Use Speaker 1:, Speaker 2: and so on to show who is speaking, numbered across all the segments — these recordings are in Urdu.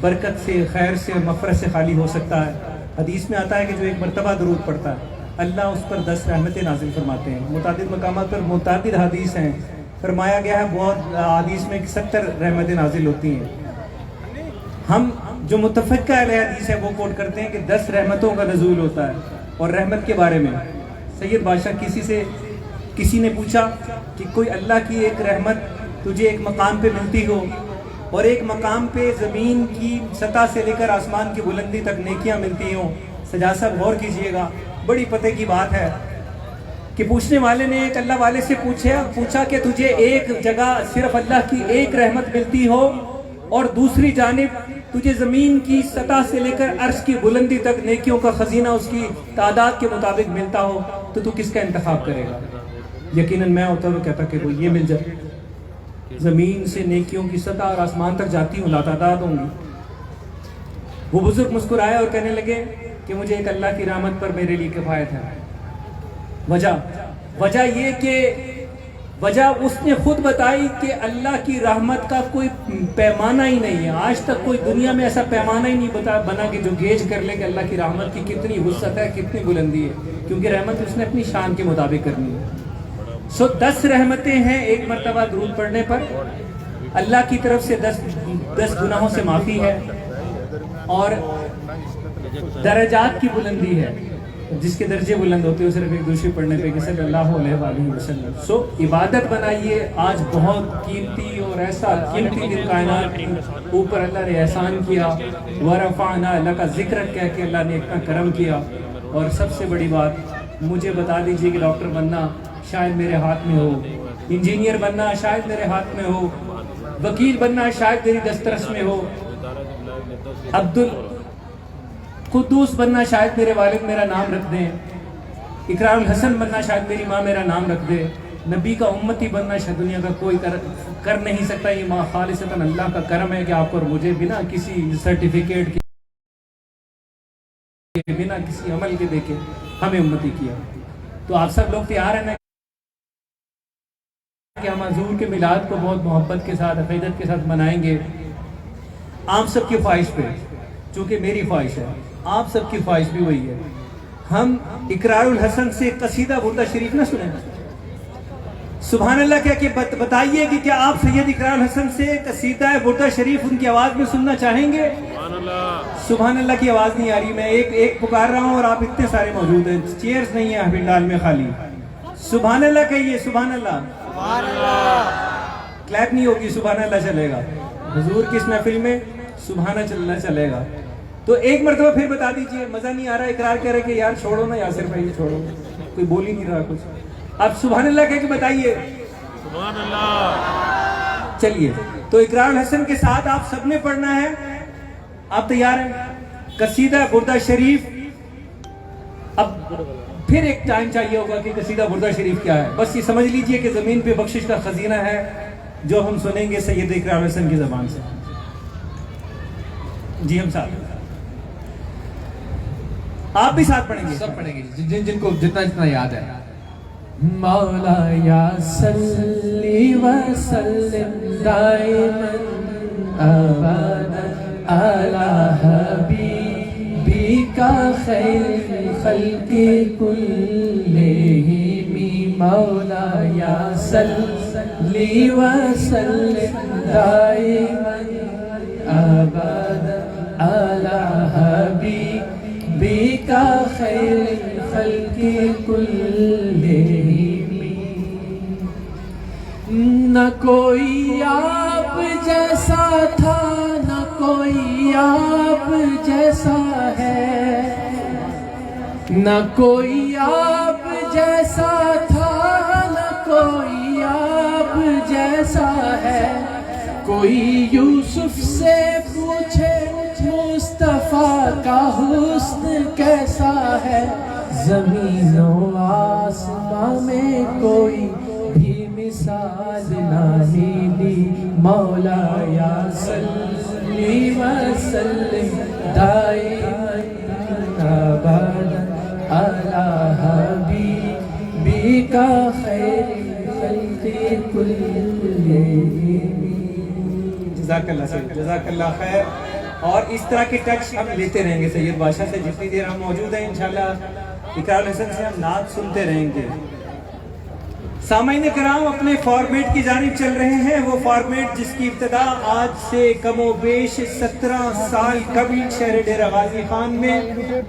Speaker 1: برکت سے، خیر سے اور مغفرت سے خالی ہو سکتا ہے؟ حدیث میں آتا ہے کہ جو ایک مرتبہ درود پڑھتا ہے اللہ اس پر 10 رحمتیں نازل فرماتے ہیں. متعدد مقامات پر متعدد حدیث ہیں، فرمایا گیا ہے بہت حدیث میں 70 رحمتیں نازل ہوتی ہیں. ہم جو متفقہ علیہ حدیث ہے وہ کوٹ کرتے ہیں کہ 10 رحمتوں کا نزول ہوتا ہے. اور رحمت کے بارے میں سید بادشاہ کسی نے پوچھا کہ کوئی اللہ کی ایک رحمت تجھے ایک مقام پہ ملتی ہو اور ایک مقام پہ زمین کی سطح سے لے کر آسمان کی بلندی تک نیکیاں ملتی ہوں. سجاد صاحب غور کیجئے گا، بڑی پتہ کی بات ہے کہ پوچھنے والے نے ایک اللہ والے سے پوچھا کہ تجھے ایک جگہ صرف اللہ کی ایک رحمت ملتی ہو اور دوسری جانب تجھے زمین کی سطح سے لے کر عرش کی بلندی تک نیکیوں کا خزینہ اس کی تعداد کے مطابق ملتا ہو تو کس کا انتخاب کرے گا؟ یقیناً میں ہوتا تو کہتا کہ وہ یہ مل جائے. زمین سے نیکیوں کی سطح اور آسمان تک جاتی ہوں، لاتعداد ہوں گی. وہ بزرگ مسکرائے اور کہنے لگے کہ مجھے ایک اللہ کی رحمت پر میرے لیے کفایت ہے. وجہ یہ کہ وجہ اس نے خود بتائی کہ اللہ کی رحمت کا کوئی پیمانہ ہی نہیں ہے. آج تک کوئی دنیا میں ایسا پیمانہ ہی نہیں بنا کہ جو گیج کر لے کہ اللہ کی رحمت کی کتنی وسعت ہے، کتنی بلندی ہے، کیونکہ رحمت اس نے اپنی شان کے مطابق کرنی ہے. 10 رحمتیں ہیں ایک مرتبہ درود پڑھنے پر. اللہ کی طرف سے 10 گناہوں سے معافی ہے اور درجات کی بلندی ہے. جس کے درجے بلند ہوتے ہیں صرف ایک دوسرے پڑھنے پہ کہ صلی اللہ علیہ وآلہ وسلم. عبادت بنائیے. آج بہت قیمتی اور ایسا قیمتی دن کائنات اوپر اللہ نے احسان کیا. ورفعنا، اللہ کا ذکر کہہ کے اللہ نے اتنا کرم کیا. اور سب سے بڑی بات مجھے بتا دیجئے کہ ڈاکٹر بننا شاید میرے ہاتھ میں ہو، انجینئر بننا شاید میرے ہاتھ میں ہو، وکیل بننا شاید میری دسترس میں ہو، عبد القدوس بننا شاید میرے والد میرا نام رکھ دیں، اقرار الحسن بننا شاید میری ماں میرا نام رکھ دے. نبی کا امتی بننا شاید دنیا کا کوئی کر نہیں سکتا. یہ خالصتاً اللہ کا کرم ہے کہ آپ اور مجھے بنا کسی سرٹیفکیٹ کے، بنا کسی عمل کے دیکھے ہمیں امتی کیا. تو آپ سب لوگ تیار ہیں نا کہ ہم حضور کے میلاد کو بہت محبت کے ساتھ، عقیدت کے ساتھ منائیں گے. آپ سب کی خواہش پہ، چونکہ میری خواہش ہے، آپ سب کی خواہش بھی وہی ہے. ہم اقرار الحسن سے قصیدہ بردہ شریف نہ سنیں. سبحان اللہ کیا کہ بتائیے کہ کیا آپ سید اقرار الحسن سے قصیدہ بردہ شریف ان کی آواز میں سننا چاہیں گے؟ سبحان اللہ کی آواز نہیں آ رہی. میں ایک پکار رہا ہوں اور آپ اتنے سارے موجود ہیں، چیئرز نہیں ہیں حبیل میں خالی. سبحان اللہ کہیے، سبحان اللہ. کلیپ نہیں ہوگی، سبحان اللہ چلے گا. حضور کی اس محفل میں سبحان اللہ چلے گا. تو ایک مرتبہ پھر بتا دیجئے. مزہ نہیں آ رہا، اقرار کہہ رہے کہ یار چھوڑو نا یاسر بھائی، چھوڑو، کوئی بول ہی نہیں رہا کچھ. اب سبحان اللہ کہہ کے بتائیے. سبحان اللہ. چلیے تو اقرار الحسن کے ساتھ آپ سب نے پڑھنا ہے. آپ تیار ہیں؟ قصیدہ بردہ شریف. اب پھر ایک ٹائم چاہیے ہوگا کہ قصیدہ بردہ شریف کیا ہے. بس یہ سمجھ لیجئے کہ زمین پہ بخشش کا خزینہ ہے جو ہم سنیں گے سید اقرار الحسن کی زبان سے. جی ہم ساتھ، آپ بھی ساتھ پڑھیں گے،
Speaker 2: سب پڑھیں گے جن کو جتنا یاد ہے. مولا یا صلی وسلم دائما ابدا علی حبیبک خیر الخلق کلہم. مولا یا صلی وسلم دائما ابدا علی حبیبک خیر الخلق کلہم. نہ کوئی آپ جیسا تھا، نہ کوئی آپ جیسا ہے، نہ کوئی آپ جیسا تھا، نہ کوئی آپ جیسا ہے. کوئی یوسف سے پوچھے مصطفیٰ کا حسن کیسا ہے. زمین و آسمان میں کوئی بھی مثال نہ ملی. مولا یا صلی وسلم دائما ابدا علی حبیبک خیر الخلق کلہم.
Speaker 1: جزاک اللہ سید، جزاک اللہ خیر. اور اس طرح کے ٹچ ہم لیتے رہیں گے سید بادشاہ سے جتنی دیر ہم موجود ہیں. انشاءاللہ اقرار الحسن سے ہم نعت سنتے رہیں گے. سامعین کرام اپنے فارمیٹ کی جانب چل رہے ہیں، وہ فارمیٹ جس کی ابتدا آج سے کم و بیش 17 سال قبل شہر ڈیرہ غازی خان میں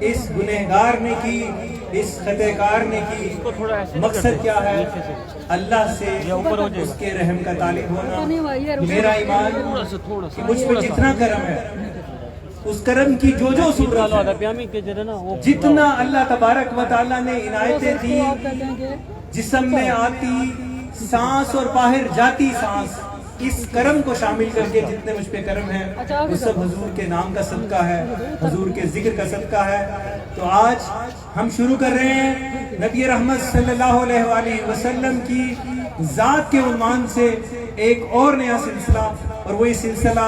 Speaker 1: اس گنہگار نے کی، اس خطہ کار نے کی. مقصد کیا ہے؟ اللہ سے اس کے رحم کا طالب ہونا. میرا ایمان کہ مجھ پہ جتنا کرم ہے، اس کرم کی جو صورت ہے، جتنا اللہ تبارک و تعالیٰ نے عنایتیں دی، جسم میں آتی سانس اور باہر جاتی سانس، اس کرم کو شامل کر کے جتنے مجھ پہ کرم ہے وہ سب حضور کے نام کا صدقہ ہے، حضور کے ذکر کا صدقہ ہے. تو آج ہم شروع کر رہے ہیں نبی رحمت صلی اللہ علیہ وآلہ وسلم کی ذات کے عنوان سے ایک اور نیا سلسلہ، اور وہی سلسلہ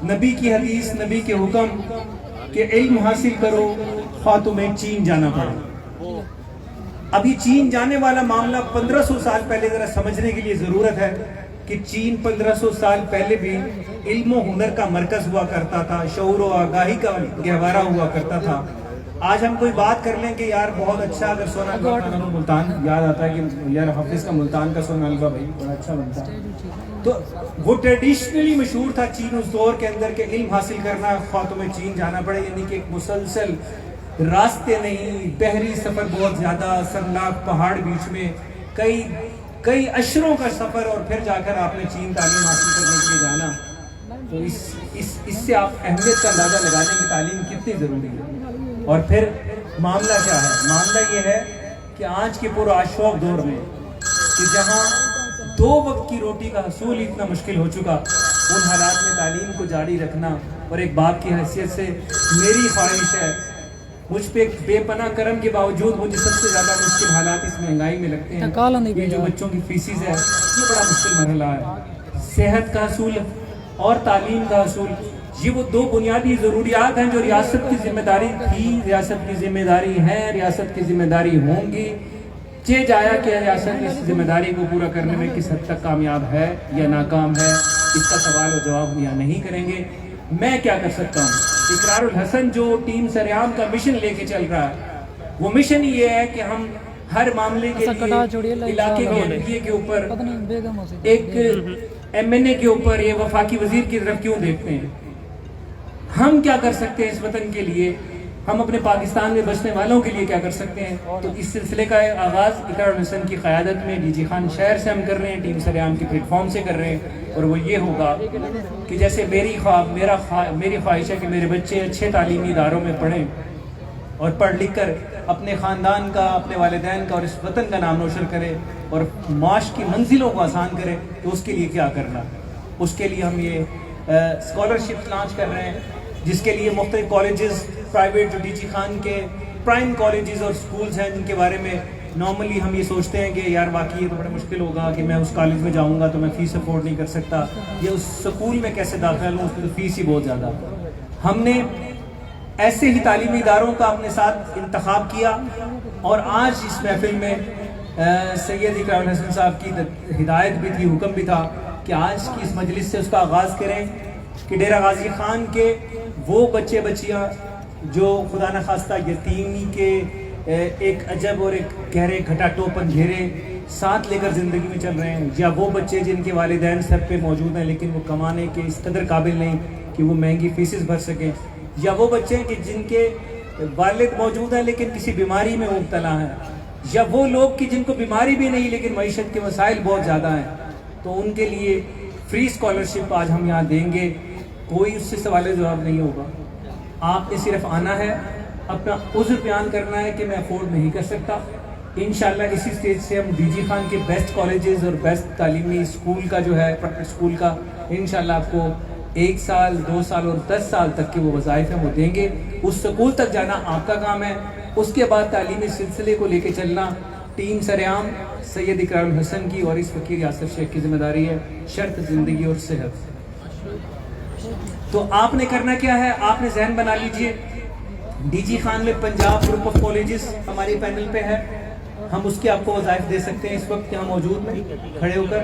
Speaker 1: نبی کی حدیث، نبی کے حکم کہ علم حاصل کرو خواہ تمہیں چین جانا پڑے. ابھی چین جانے والا معاملہ 1500 سال پہلے ذرا سمجھنے کے لیے ضرورت ہے کہ چین 1500 سال پہلے بھی علم و ہنر کا مرکز ہوا کرتا تھا، شعور و آگاہی کا گہوارہ ہوا کرتا تھا. آج ہم کوئی بات کر لیں کہ یار بہت اچھا اگر سونا حلوہ ملتان، یاد آتا ہے کہ یار حافظ کا ملتان کا سونا حلوہ بھائی بڑا اچھا بنتا ہے. تو وہ ٹریڈیشنلی مشہور تھا چین اس دور کے اندر کہ علم حاصل کرنا خواہ تمہیں چین جانا پڑے، یعنی کہ ایک مسلسل راستے نہیں، بحری سفر بہت زیادہ، سرناک پہاڑ بیچ میں، کئی اشروں کا سفر، اور پھر جا کر آپ نے چین تعلیم حاصل کرنے کے لیے جانا. تو اس سے آپ اہمیت کا اندازہ لگانے کی تعلیم کتنی ضروری ہے. اور پھر معاملہ کیا ہے؟ معاملہ یہ ہے کہ آج کے پرآشوق دور میں کہ جہاں 2 وقت کی روٹی کا حصول اتنا مشکل ہو چکا، ان حالات میں تعلیم کو جاری رکھنا، اور ایک باپ کی حیثیت سے میری خواہش ہے، مجھ پہ ایک بے پناہ کرم کے باوجود مجھے سب سے زیادہ مشکل حالات اس مہنگائی میں لگتے ہیں. یہ جو بچوں کی فیسز ہے یہ بڑا مشکل مرحلہ ہے. صحت کا حصول اور تعلیم کا حصول، یہ وہ 2 بنیادی ضروریات ہیں جو ریاست کی ذمہ داری تھی، ریاست کی ذمہ داری ہے، ریاست کی ذمہ داری ہوں گی. چہ جایا کہ ریاست اس ذمہ داری کو پورا کرنے میں کس حد تک کامیاب ہے یا ناکام ہے، اس کا سوال و جواب یہاں نہیں کریں گے. میں کیا کر سکتا ہوں؟ اقرار الحسن جو ٹیم سریام کا مشن لے کے چل رہا ہے، وہ مشن یہ ہے کہ ہم ہر معاملے کے لیے علاقے کے ایم پی اے کے اوپر، ایک ایم این اے کے اوپر، یہ وفاقی وزیر کی طرف کیوں دیکھتے ہیں. ہم کیا کر سکتے ہیں اس وطن کے لیے، ہم اپنے پاکستان میں بسنے والوں کے لیے کیا کر سکتے ہیں. تو اس سلسلے کا آغاز اقرار الحسن کی قیادت میں ڈی جی خان شہر سے ہم کر رہے ہیں، ٹیم سریام کے پلیٹ فارم سے کر رہے ہیں. اور وہ یہ ہوگا کہ جیسے میری خواہش ہے کہ میرے بچے اچھے تعلیمی اداروں میں پڑھیں اور پڑھ لکھ کر اپنے خاندان کا، اپنے والدین کا اور اس وطن کا نام روشن کرے اور معاش کی منزلوں کو آسان کرے. تو اس کے لیے کیا کرنا؟ اس کے لیے ہم یہ اسکالرشپ لانچ کر رہے ہیں، جس کے لیے مختلف کالجز پرائیویٹ جو ڈی جی خان کے پرائم کالجز اور سکولز ہیں، جن کے بارے میں نارملی ہم یہ سوچتے ہیں کہ یار واقعی یہ تو بڑا مشکل ہوگا کہ میں اس کالج میں جاؤں گا تو میں فیس افورڈ نہیں کر سکتا، یا اس سکول میں کیسے داخل ہوں، اس میں تو فیس ہی بہت زیادہ. ہم نے ایسے ہی تعلیمی اداروں کا اپنے ساتھ انتخاب کیا، اور آج اس محفل میں سید اقرار الحسن صاحب کی ہدایت بھی تھی، حکم بھی تھا کہ آج کی اس مجلس سے اس کا آغاز کریں کہ ڈیرہ غازی خان کے وہ بچے بچیاں جو خدا نخواستہ یتیمی کے ایک عجب اور ایک گہرے گھٹا ٹوپ اندھیرے ساتھ لے کر زندگی میں چل رہے ہیں، یا وہ بچے جن کے والدین سر پہ موجود ہیں لیکن وہ کمانے کے اس قدر قابل نہیں کہ وہ مہنگی فیسز بھر سکیں، یا وہ بچے کہ جن کے والد موجود ہیں لیکن کسی بیماری میں مبتلا ہیں، یا وہ لوگ کہ جن کو بیماری بھی نہیں لیکن معیشت کے مسائل بہت زیادہ ہیں. تو ان کے لیے فری اسکالرشپ آج ہم یہاں دیں گے. کوئی اس سے سوال جواب نہیں ہوگا، آپ نے صرف آنا ہے، اپنا عذر بیان کرنا ہے کہ میں افورڈ نہیں کر سکتا. انشاءاللہ اسی سٹیج سے ہم ڈی جی خان کے بیسٹ کالجز اور بیسٹ تعلیمی اسکول کا جو ہے پرائیویٹ اسکول کا انشاءاللہ آپ کو 1 سال 2 سال اور 10 سال تک کے وہ وظائف ہیں وہ دیں گے. اس سکول تک جانا آپ کا کام ہے. اس کے بعد تعلیمی سلسلے کو لے کے چلنا ٹیم سریام سید اقرار الحسن کی اور اس فقیر یاسر شیخ کی ذمہ داری ہے، شرط زندگی اور صحت. تو آپ نے کرنا کیا ہے؟ آپ نے ذہن بنا لیجئے، ڈی جی خان میں پنجاب گروپ آف کالجز ہماری پینل پہ ہے، ہم اس کے آپ کو وظائف دے سکتے ہیں اس وقت یہاں موجود میں کھڑے ہو کر.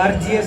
Speaker 1: RGS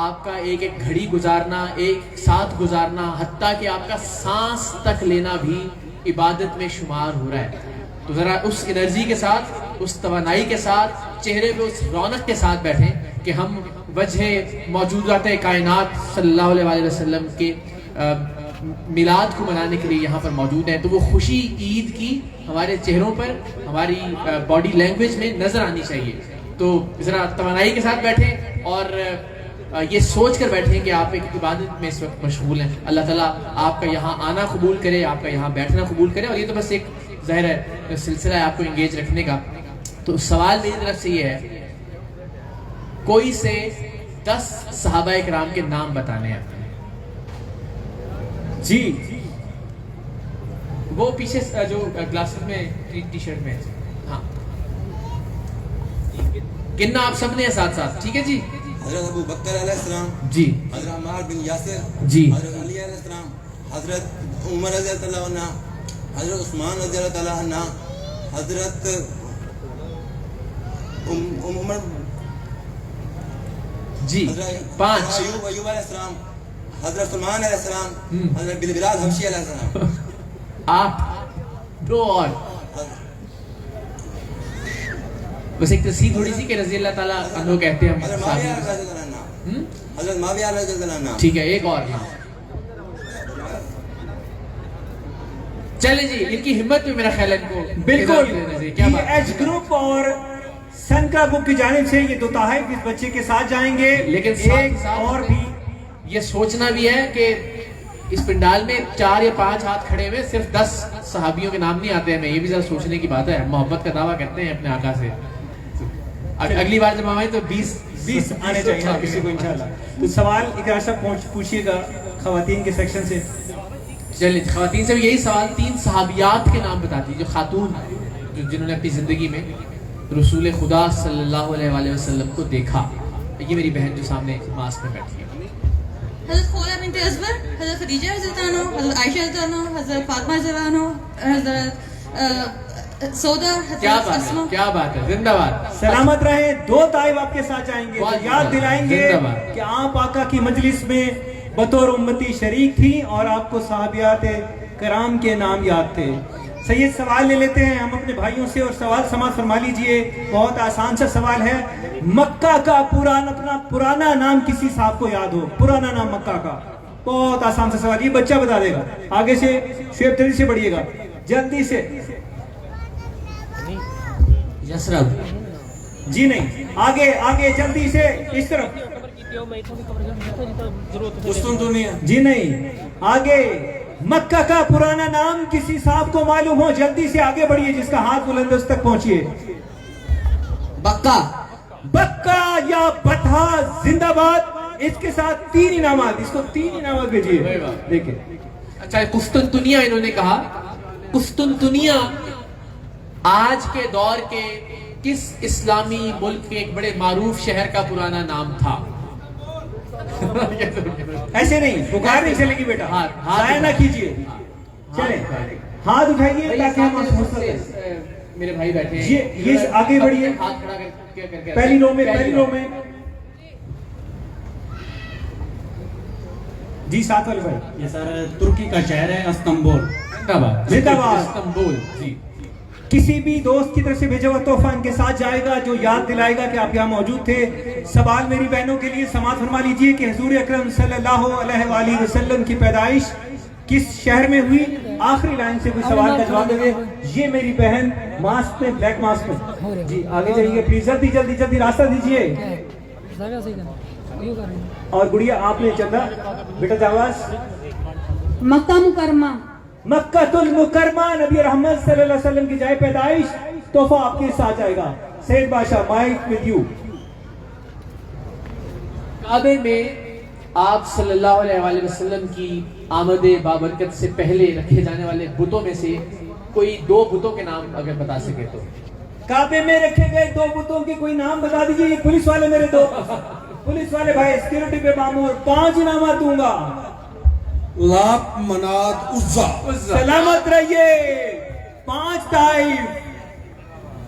Speaker 2: آپ کا ایک ایک گھڑی گزارنا، ایک ساتھ گزارنا، حتیٰ کہ آپ کا سانس تک لینا بھی عبادت میں شمار ہو رہا ہے. تو ذرا اس انرجی کے ساتھ، اس توانائی کے ساتھ، چہرے پہ اس رونق کے ساتھ بیٹھیں کہ ہم وجہ موجودات کائنات صلی اللہ علیہ وسلم کے میلاد کو منانے کے لیے یہاں پر موجود ہیں. تو وہ خوشی عید کی ہمارے چہروں پر، ہماری باڈی لینگویج میں نظر آنی چاہیے. تو ذرا توانائی کے ساتھ بیٹھیں اور یہ سوچ کر بیٹھیں کہ آپ ایک عبادت میں اس وقت مشغول ہیں. اللہ تعالیٰ آپ کا یہاں آنا قبول کرے، آپ کا یہاں بیٹھنا قبول کرے. اور یہ تو بس ایک ظاہر ہے سلسلہ ہے آپ کو انگیج رکھنے کا. تو سوال میری طرف سے یہ ہے، کوئی سے 10 صحابہ کرام کے نام بتانے ہیں.
Speaker 1: جی
Speaker 2: وہ پیچھے جو گلاسز میں ٹی شرٹ میں، ہاں گننا آپ سب نے ساتھ ساتھ، ٹھیک ہے جی.
Speaker 3: حضرت ابو بکر علیہ السلام
Speaker 2: جی،
Speaker 3: حضرت عمار بن یاسر
Speaker 2: جی،
Speaker 3: حضرت علی علیہ السلام حضرت عمر رضی اللہ عنہ حضرت عثمان رضی اللہ عنہ حضرت عمر
Speaker 2: جی،
Speaker 3: حضرت
Speaker 2: 5
Speaker 3: ایوب علیہ السلام حضرت سلمان علیہ السلام حضرت بلال حبشی علیہ السلام
Speaker 2: 8 2 اور بس ایک تصحیح تھوڑی سی کہ رضی اللہ تعالیٰ عنہ کہتے ہیں
Speaker 3: حضرت معاویہ رضی اللہ عنہ حضرت معاویہ رضی اللہ عنہ.
Speaker 2: ٹھیک ہے ایک اور. چلے جی، ان کی ہمت میں میرا خیال ہے ان کو
Speaker 1: بالکل
Speaker 2: کیا
Speaker 1: یہ
Speaker 2: بات
Speaker 1: ایج گروپ اور سنکا بک کی جانب سے یہ 2 تحائف اس بچے کے ساتھ جائیں گے.
Speaker 2: لیکن
Speaker 1: ایک اور بھی
Speaker 2: یہ سوچنا بھی ہے کہ اس پنڈال میں 4 یا 5 ہاتھ کھڑے ہوئے صرف 10 صحابیوں کے نام نہیں آتے ہیں. یہ بھی ذرا سوچنے کی بات ہے. محبت کا دعویٰ کرتے ہیں اپنے آقا سے. اگلی بار جب ہم آئیں تو 20
Speaker 1: آنے چاہیے کسی کو انشاءاللہ. تو سوال اقرار صاحب پوچھیے گا خواتین کے سیکشن سے.
Speaker 2: چلیے خواتین سے بھی یہی سوال، 3 صحابیات کے نام بتاتی جو خاتون جنہوں نے اپنی زندگی میں رسول خدا صلی اللہ علیہ وآلہ وسلم کو دیکھا. یہ میری بہن جو سامنے ماسک میں بیٹھی ہے.
Speaker 4: حضرت خولہ بنت ازبر، حضرت خدیجہ رضی اللہ عنہ، حضرت عائشہ رضی اللہ عنہ، حضرت فاطمہ رضی اللہ عنہ، حضرت سودا،
Speaker 2: کیا
Speaker 4: حضرت
Speaker 2: بات ہے،
Speaker 4: اسما.
Speaker 2: کیا بات ہے، زندہ باد.
Speaker 1: سلامت رہیں. 2 تائب آپ کے ساتھ جائیں گے تو یاد دلائیں گے
Speaker 2: زندہ باد.
Speaker 1: کہ آپ آقا کی مجلس میں بطور امتی شریک تھی اور آپ کو صحابیات کرام کے نام یاد تھے. سید سوال لے لیتے ہیں ہم اپنے بھائیوں سے اور سوال سماعت فرما لیجئے. بہت آسان سا سوال ہے. مکہ کا اپنا پرانا نام کسی صاحب کو یاد ہو؟ پرانا نام مکہ کا. بہت آسان سا سوال، یہ بچہ بتا دے گا. آگے سے شعیب تری سے بڑھیے گا جلدی سے.
Speaker 2: یسرب.
Speaker 1: جی نہیں، آگے جلدی سے اس طرف. جی نہیں، آگے. مکہ کا پرانا نام کسی صاحب کو معلوم ہو؟ جلدی سے آگے بڑھیے، جس کا ہاتھ بلند اس تک پہنچیے.
Speaker 2: بکہ.
Speaker 1: بکہ یا بٹھا زندہ باد. اس کے ساتھ 3 انعامات، اس کو 3 انعامات بھیجیے. دیکھیں
Speaker 2: اچھا، قسطنطنیہ انہوں نے کہا. قسطنطنیہ آج کے دور کے کس اسلامی ملک کے ایک بڑے معروف شہر کا پرانا نام تھا؟
Speaker 1: ایسے نہیں، پکار نہیں چلے گی بیٹا، ضائع نہ کیجیے. چلیں ہاتھ اٹھائیے تاکہ ہم
Speaker 2: میرے بھائی بیٹھے ہیں.
Speaker 1: یہ آگے بڑھیے.
Speaker 2: ہاتھ کھڑا کر کے
Speaker 1: پہلی رو میں. جی ساتھ والے بھائی.
Speaker 5: یہ سر ترکی کا شہر ہے استنبول.
Speaker 1: زندہ باد.
Speaker 2: استنبول. جی.
Speaker 1: کسی بھی دوست کی طرف سے بھیجا ہوا تحفہ ان کے ساتھ جائے گا جو یاد دلائے گا کہ آپ یہاں موجود تھے. سوال میری بہنوں کے لیے سماعت فرما لیجئے کہ حضور اکرم صلی اللہ علیہ وآلہ وسلم کی پیدائش کس شہر میں ہوئی؟ آخری لائن سے کوئی سوال کا جواب دے. یہ میری بہن ماسک میں، بلیک ماسک میں. جی آگے جائیے پلیز، جلدی راستہ دیجئے. اور گڑیا آپ نے چندہ بیٹا جاواز.
Speaker 4: مکہ مکرمہ.
Speaker 1: مکہ المکرمہ نبی رحمت صلی اللہ علیہ وسلم کی جائے پیدائش. تحفہ آپ کے ساتھ جائے گا. سید بادشاہ مائک ود یو.
Speaker 2: کعبے میں آپ صلی اللہ علیہ وآلہ وسلم کی آمد بابرکت سے پہلے رکھے جانے والے بتوں میں سے کوئی 2 بتوں کے نام اگر بتا سکے تو.
Speaker 1: کعبے میں رکھے گئے 2 بتوں کے کوئی نام بتا دیجئے. یہ پولیس والے میرے 2 پولیس والے بھائی سیکیورٹی پہ مامور. 5 انعامات دوں گا.
Speaker 3: لات، منات، عزا.
Speaker 1: سلامت رہیے. 5 تائف.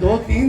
Speaker 6: 2-3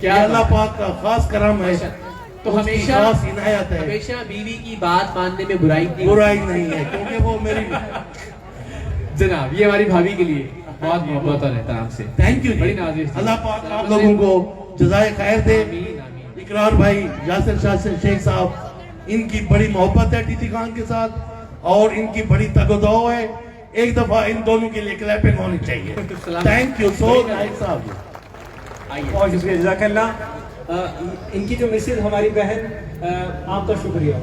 Speaker 2: کیا
Speaker 6: یہ اللہ پاک کا خاص کرم ہے,
Speaker 2: تو
Speaker 6: اس کی
Speaker 2: ہمیشہ
Speaker 6: خاص عنایت ہے.
Speaker 2: ہمیشہ بیوی کی بات ماننے میں برائی نہیں
Speaker 6: برائی نہیں ہے کیونکہ وہ میری.
Speaker 2: جناب یہ ہماری بھابھی کے لیے بہت محبت اور احترام سے
Speaker 6: تھینک یو
Speaker 2: بڑی نازش.
Speaker 6: اللہ پاک آپ لوگوں کو جزائے خیر دے. اقرار بھائی, یاسر شاہ شیخ صاحب, ان کی بڑی محبت ہے ٹی ٹی خان کے ساتھ اور ان کی بڑی تگ و دو ہے. ایک دفعہ ان دونوں کے لیے کلیپنگ ہونی چاہیے. تھینک یو سو مچ صاحب.
Speaker 1: بہت شکریہ, جزاک اللہ. ان کی جو مسز ہماری بہن, آپ کا شکریہ.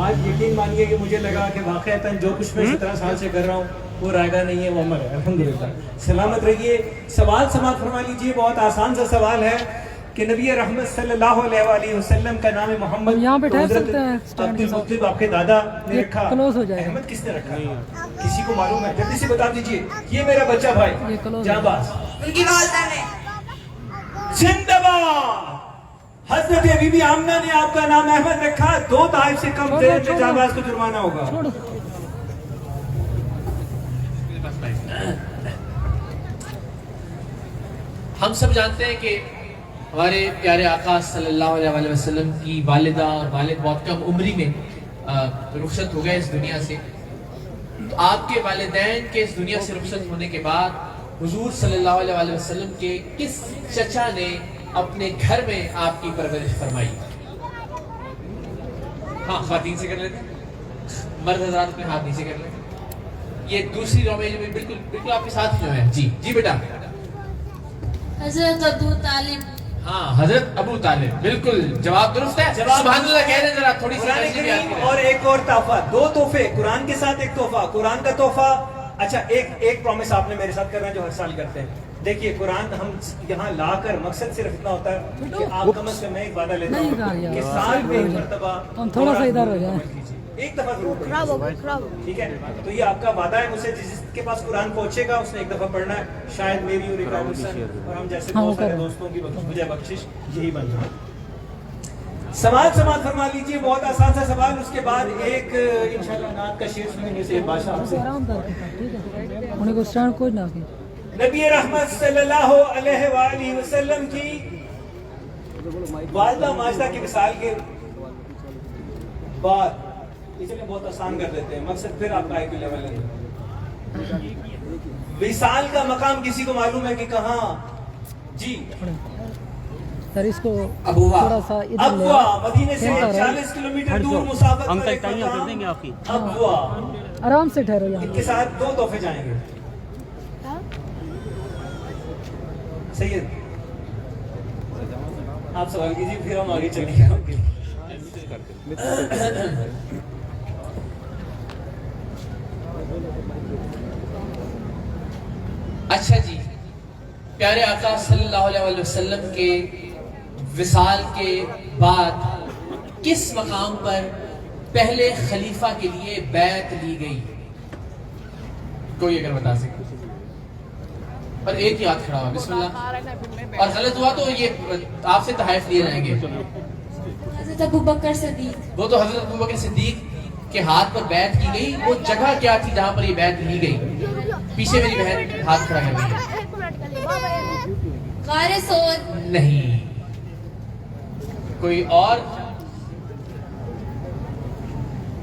Speaker 1: آج یقین مانیے کہ مجھے لگا کہ واقعتاً جو کچھ میں 17 سال سے کر رہا ہوں وہ رائگاں نہیں ہے, وہ عمر ہے. الحمدللہ سلامت رہیے. سوال سماعت فرما لیجیے. بہت آسان سا سوال ہے کہ نبی رحمت صلی اللہ علیہ وآلہ وسلم کا نام محمد
Speaker 7: یہاں پہ ٹھہر
Speaker 1: حضرت
Speaker 7: سکتے ہیں,
Speaker 1: عبد المطلب آپ کے دادا نے
Speaker 7: یہ
Speaker 1: رکھا,
Speaker 7: کلوز ہو جائے گا.
Speaker 1: احمد کس نے رکھا؟ کسی کو معلوم ہے؟ جلدی سے بتا دیجئے. یہ میرا بچہ بھائی
Speaker 7: یہ کلوز
Speaker 1: جہاں باز,
Speaker 4: ان کی والدہ نے.
Speaker 1: زندہ باد. حضرت بی بی آمنہ نے آپ کا نام احمد رکھا. 2 تحائف سے کم دیر میں جہاں باز کو جرمانہ ہوگا.
Speaker 7: چھوڑو.
Speaker 2: ہم سب جانتے ہیں کہ ہمارے پیارے آقا صلی اللہ علیہ وسلم کی والدہ اور والد بہت کم عمری میں رخصت ہو گئے اس دنیا سے. تو آپ کے والدین کے اس دنیا سے رخصت ہونے کے بعد حضور صلی اللہ علیہ وسلم کے کس چچا نے اپنے گھر میں آپ کی پرورش فرمائی؟ ہاں خواتین سے کر لیتے ہیں, مرد حضرات اپنے ہاتھ نیچے کر لیتے ہیں. یہ دوسری رو میں بالکل بالکل آپ کے ساتھ جو ہے. جی جی بیٹا.
Speaker 4: حضرت ابو طالب.
Speaker 2: ہاں حضرت ابو طالب, بالکل جواب درست ہے. سبحان اللہ کہہ رہے ذرا تھوڑی سی
Speaker 1: قرآن
Speaker 2: ترجیح بھی آتی
Speaker 1: کریم
Speaker 2: ہے.
Speaker 1: اور ایک اور تحفہ, 2 تحفے. قرآن کے ساتھ ایک تحفہ, قرآن کا تحفہ. اچھا ایک پرومس آپ نے میرے ساتھ کرنا ہے جو ہر سال کرتے ہیں. دیکھیے قرآن ہم یہاں لا کر مقصد صرف اتنا ہوتا ہے کہ آپ کم از کم میں ایک وعدہ لیتا ہوں کہ سال میں ایک مرتبہ
Speaker 7: ہم تھوڑا سا ادھر ہو جائیں.
Speaker 1: ایک دفعہ ضرور پڑھیں. ٹھیک ہے, تو یہ آپ کا وعدہ ہے مجھ سے. جس کے پاس قرآن پہنچے گا اس نے ایک دفعہ پڑھنا ہے. شاید میری اور ابراہیم حسین اور ہم جیسے بہت سارے دوستوں کی مجھے بخشش یہی بن جائے. سماعت فرما لیجیے. بہت آسان سا سوال. اس کے بعد ایک انشاءاللہ نعت کا شعر سنیں گے سے بادشاہ سے.
Speaker 7: آرام کر کے ٹھیک ہے, انہیں کو اسٹینڈ کوئی نہ کی.
Speaker 1: نبی رحمت صلی اللہ علیہ وآلہ وسلم کی والدہ ماجدہ کی وصال کے بعد, اس لیے بہت آسان کر دیتے ہیں, مقصد پھر آپ کا آئی کیو لیول ہے. وصال کا مقام کسی کو معلوم ہے کہ کہاں؟ جی
Speaker 7: سر اس کو
Speaker 2: ابوا.
Speaker 7: تھوڑا سا ادھر لے
Speaker 1: ابوا, مدینے سے
Speaker 7: سینٹر ہے.
Speaker 1: 40 کلومیٹر دور مسافت پر ایک مقام ابوا.
Speaker 7: آرام سے ٹھہرو یہاں.
Speaker 1: ان کے ساتھ 2 تحفے جائیں گے. سید آپ سوال کیجیے پھر ہم آگے چلیں گے.
Speaker 2: اچھا جی, پیارے آقا صلی اللہ علیہ وسلم کے وصال کے بعد کس مقام پر پہلے خلیفہ کے لیے بیعت لی گئی؟ کوئی اگر بتا سکے. اور ایک ہی ہاتھ کھڑا ہوا, بسم اللہ. اور غلط ہوا تو یہ آپ سے تحائف لیے جائیں گے.
Speaker 4: حضرت ابو بکر صدیق.
Speaker 2: وہ تو حضرت ابو بکر صدیق کے ہاتھ پر بیعت کی گئی. وہ جگہ کیا تھی جہاں پر یہ بیعت لی گئی؟ پیچھے میری بہن ہاتھ کھڑا کر رہی ہے.
Speaker 4: غار ثور.
Speaker 2: نہیں. کوئی اور؟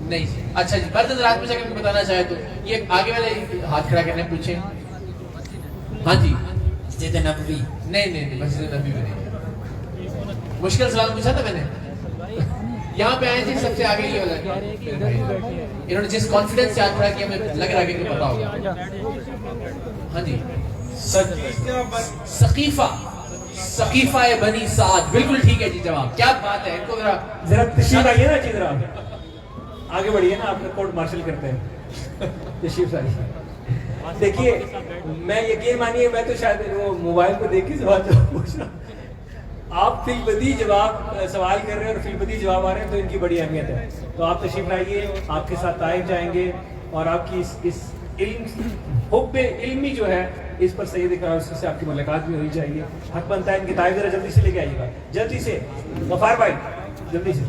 Speaker 2: نہیں. اچھا جی, مرد حضرات میں سے اگر بتانا چاہے تو یہ آگے والے ہاتھ کھڑا کرنے پوچھیں. ہاں جی. مسجد نبوی. نہیں مسجد نبوی میں نہیں. مشکل سوال پوچھا تھا میں نے. یہاں پہ آئے تھے سب سے آگے یہ والا. انہوں نے جس کانفیڈنس سے ہاتھ کھڑا کیا ہمیں لگ رہا ہے کہ پتا ہوگا. ہاں جی. ثقیفہ بنی سعد, بالکل ٹھیک ہے جی جواب. کیا بات ہے. ان کو
Speaker 1: ذرا تشریف آئیے نا جی, ذرا آگے بڑھیے نا, آپ نے کورٹ مارشل کرتے ہیں. تشریف آئیے. دیکھیے میں یقین مانیے میں تو شاید وہ موبائل کو دیکھ کے سوال پوچھ رہا ہوں. آپ فی البدی جواب سوال کر رہے ہیں اور فی البدی جواب آ رہے ہیں, تو ان کی بڑی اہمیت ہے. تو آپ تشریف لائیے, آپ کے ساتھ طائف جائیں گے اور آپ کی اس علم حب علمی جو ہے اس پر سید اکرام سے آپ کی ملاقات بھی ہونی چاہیے. حق بنتا ہے ان کی طائف ذرا جلدی سے لے کے آئیے گا, جلدی سے. غفار بھائی جلدی سے.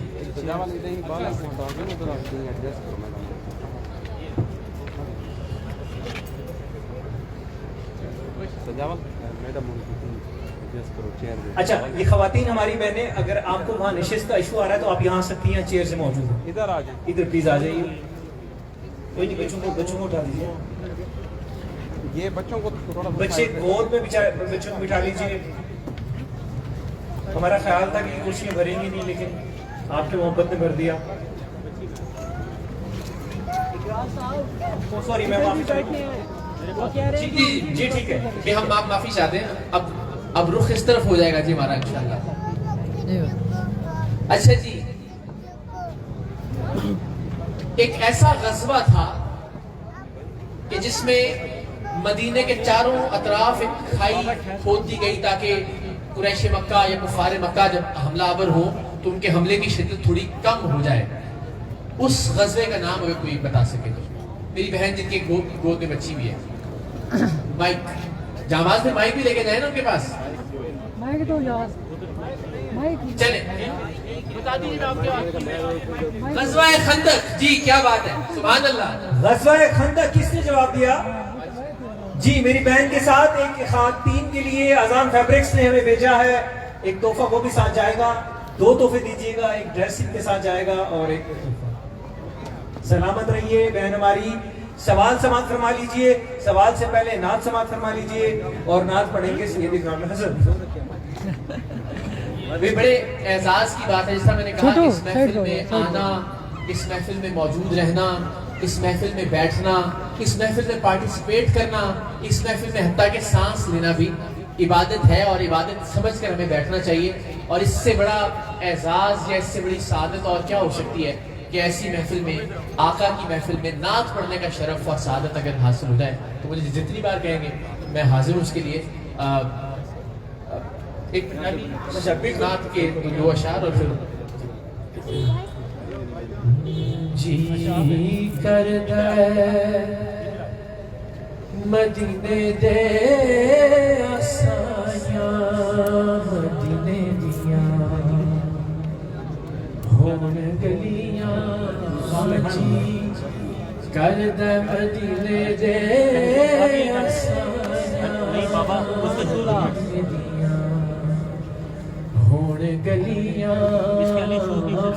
Speaker 1: اچھا یہ خواتین ہماری بہنیں اگر آپ کو وہاں نشست کا ایشو آ رہا ہے تو آپ یہاں آ سکتی ہیں, چیئر سے موجود ہیں.
Speaker 8: ادھر آ جائیں,
Speaker 1: ادھر پلیز آ جائیے. کوئی نہیں, بچوں کو اٹھا دیجیے,
Speaker 8: یہ بچوں کو تھوڑا
Speaker 1: بچے گود میں بچوں کو بٹھا لیجیے. ہمارا خیال تھا کہ یہ کرسیاں بھریں گی نہیں لیکن آپ کی محبت نے بھر دیا. سوری میں معافی چاہتا ہوں. جی ٹھیک ہے,
Speaker 2: کہ ہم آپ معافی چاہتے ہیں. اب رخ اس طرف ہو جائے گا جی ہمارا انشاءاللہ. اچھا جی, ایک ایسا غزوہ تھا کہ جس میں مدینے کے چاروں اطراف ایک کھائی کھود دی گئی تاکہ قریش مکہ یا کفار مکہ جب حملہ آور ہو تو ان کے حملے کی شدت تھوڑی کم ہو جائے. اس غزوے کا نام اگر کوئی بتا سکے تو. میری بہن جن کے گود میں بچی بھی ہے, مائک جاماز میں مائک بھی لے کے جائیں نا ان کے پاس.
Speaker 7: مائک تو یاد
Speaker 2: چلیں بتا دیجیے آپ کیا غزوہ خندق. جی کیا بات ہے, سبحان اللہ.
Speaker 1: غزوہ خندق کس نے جواب دیا؟ جی میری بہن کے ساتھ ایک خواتین کے لیے اذان فیبرکس نے ہمیں بھیجا ہے. ایک تحفہ وہ بھی ساتھ جائے گا, 2 تحفے دیجیے گا, ایک ڈریسنگ کے ساتھ جائے گا اور ایک سلامت رہیے بہن ہماری. سوال سماعت فرما لیجئے, سوال سے پہلے نعت سماعت فرما لیجئے اور نعت پڑھیں گے سید اکرام حضرت.
Speaker 2: بڑے اعزاز کی بات ہے, جس طرح میں نے کہا کہ اس محفل میں آنا, اس محفل میں موجود رہنا, اس محفل میں بیٹھنا, اس محفل میں پارٹیسپیٹ کرنا, اس محفل میں حتیٰ کہ سانس لینا بھی عبادت ہے اور عبادت سمجھ کر ہمیں بیٹھنا چاہیے. اور اس سے بڑا اعزاز یا اس سے بڑی سعادت اور کیا ہو سکتی ہے کہ ایسی محفل میں, آقا کی محفل میں نعت پڑھنے کا شرف اور سعادت اگر حاصل ہو جائے تو مجھے جتنی بار کہیں گے میں حاضر ہوں اس کے لیے. ایک نعت کے 2 اشعار اور پھر جی کرتا ہے مدینے دے آسایاں, مدینے دیاں ہون گلیاں, جی کرتا مدینے دے آسایاں, مدینے دیاں ہون گلیاں,